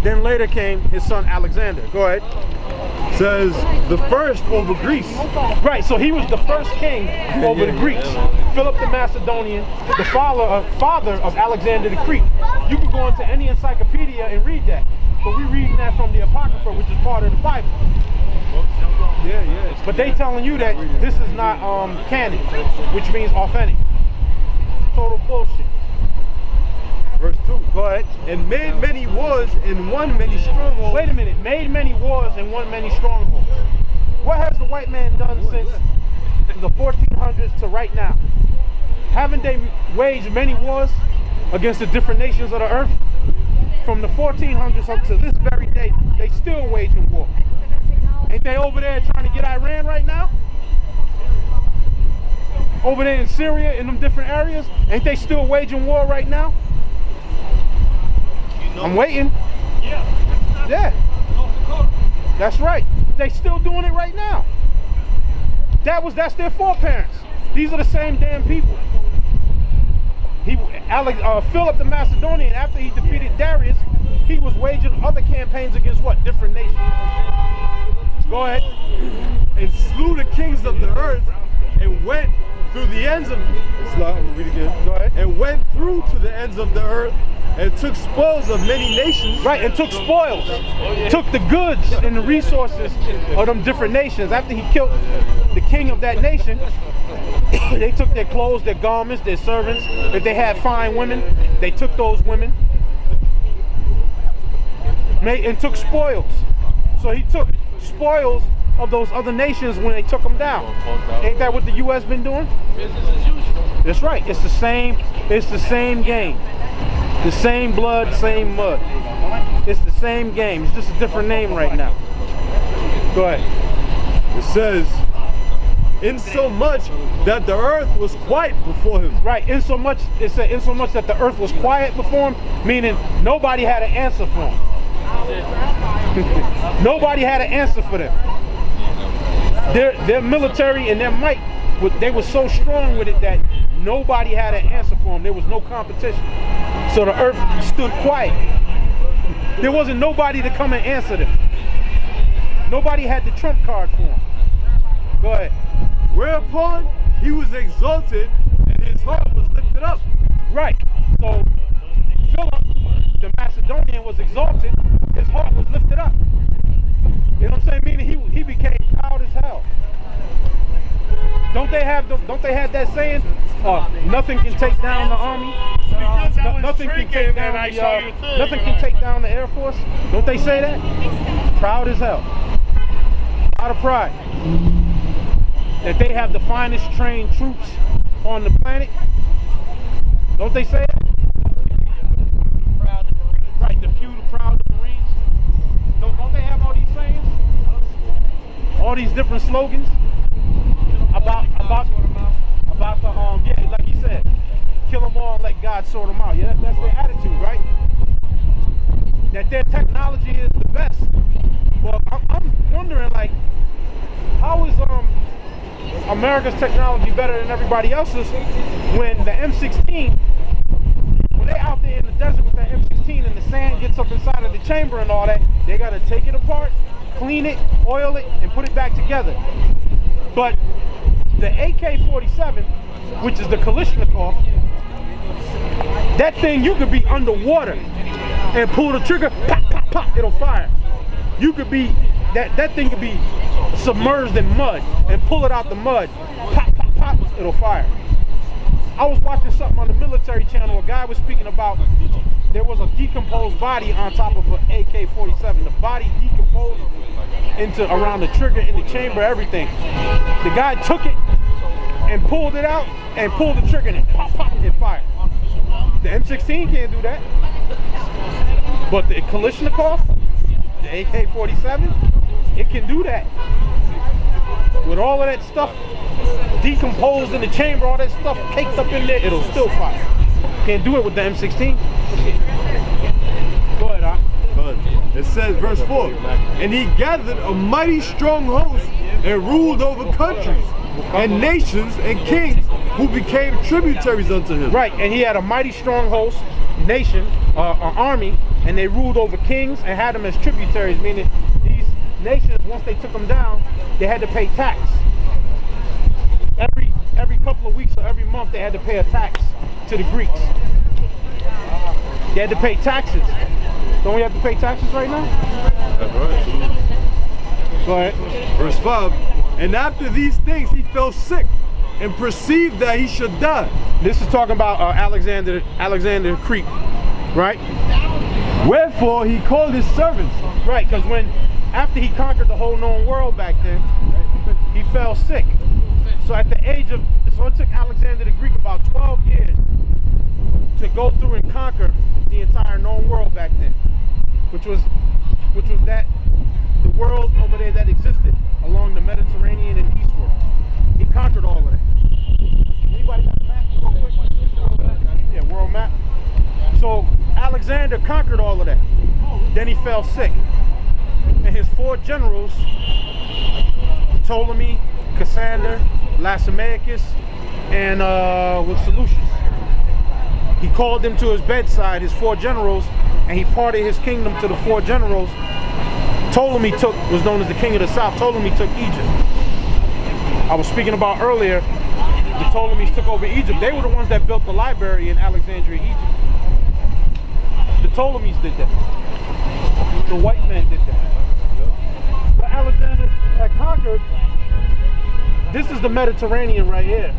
Then later came his son Alexander. Go ahead. Says the first over Greece. Right, so he was the first king over the Greeks. Philip the Macedonian, the father of Alexander the Greek. You could go into any encyclopedia and read that. But we're reading that from the apocrypha, which is part of the Bible. Yeah. But they telling you that this is not canon, which means authentic. Total bullshit. Verse 2. Go ahead. And made many wars and won many strongholds. Wait a minute. Made many wars and won many strongholds. What has the white man done since the 1400s to right now? Haven't they waged many wars against the different nations of the earth? From the 1400s up to this very day, they still waging war. Ain't they over there trying to get Iran right now? Over there in Syria, in them different areas, ain't they still waging war right now? I'm waiting. Yeah. That's right. They still doing it right now. That's their foreparents. These are the same damn people. Philip the Macedonian, after he defeated Darius, he was waging other campaigns against what? Different nations. Go ahead. And slew the kings of the earth and went through the ends of read again. Go ahead. And went through to the ends of the earth and took spoils of many nations. Right, and took spoils. Took the goods and the resources of them different nations. After he killed the king of that nation, they took their clothes, their garments, their servants. If they had fine women, they took those women. And took spoils. So he took spoils of those other nations when they took them down. Ain't that what the U.S. been doing? That's right. It's the same game. The same blood, same mud. It's the same game. It's just a different name right now. Go ahead. It says, insomuch that the earth was quiet before him. Right, insomuch that the earth was quiet before him, meaning nobody had an answer for him. Nobody had an answer for them. Their military and their might, they were so strong with it that nobody had an answer for them. There was no competition. So the earth stood quiet. There wasn't nobody to come and answer them. Nobody had the trump card for him. Go ahead. Whereupon he was exalted and his heart was lifted up. Right. So Philip, the Macedonian, was exalted. His heart was lifted up. You know what I'm saying? Meaning he became proud as hell. Don't they have that saying? Nothing can take down the army. Nothing can take down nothing can take down the Air Force. Don't they say that? Proud as hell. Out of pride. That they have the finest trained troops on the planet. Don't they say that? Right, the few, the proud, the Marines. Don't they have all these sayings? All these different slogans about the yeah, like he said, kill them all and let God sort them out. Yeah, that's their attitude, right? That their technology is the best. Well, I'm wondering, like, how is America's technology better than everybody else's when the M16, when they out there in the desert with that M16 and the sand gets up inside of the chamber and all that, they gotta take it apart, clean it, oil it, and put it back together. But the AK-47, which is the Kalashnikov, that thing, you could be underwater and pull the trigger, pop, pop, pop, it'll fire. You could be, that thing could be submerged in mud and pull it out the mud, pop, pop, pop, it'll fire. I was watching something on the military channel, a guy was speaking about there was a decomposed body on top of an AK-47. The body decomposed into around the trigger, in the chamber, everything. The guy took it and pulled it out and pulled the trigger and it pop, pop, it fired. The M16 can't do that. But the Kalashnikov, the AK-47, it can do that. With all of that stuff decomposed in the chamber, all that stuff caked up in there, it'll still fire. Can't do it with the M16. Go ahead, Doc. It says, verse 4, and he gathered a mighty strong host and ruled over countries and nations and kings who became tributaries unto him. Right, and he had a mighty strong host, nation, an army, and they ruled over kings and had them as tributaries, meaning these nations, once they took them down, they had to pay tax. Every couple of weeks or every month, they had to pay a tax to the Greeks. They had to pay taxes. Don't we have to pay taxes right now? That's right. Go ahead. Verse 5. And after these things he fell sick and perceived that he should die. This is talking about Alexander the Greek, right? Wherefore he called his servants. Right, because after he conquered the whole known world back then, he fell sick. So it took Alexander the Greek about 12 years to go through and conquer the entire known world back then, which was the world over there that existed along the Mediterranean and eastward. He conquered all of that. Anybody got a map? Real quick? Yeah, world map. So Alexander conquered all of that. Then he fell sick, and his 4 generals, Ptolemy, Cassander, Lysimachus, and Seleucus. He called them to his bedside, his 4 generals, and he parted his kingdom to the 4 generals. Ptolemy was known as the king of the south. Ptolemy took Egypt. I was speaking about earlier, the Ptolemies took over Egypt. They were the ones that built the library in Alexandria, Egypt. The Ptolemies did that. The white man did that. But Alexander had conquered. This is the Mediterranean right here.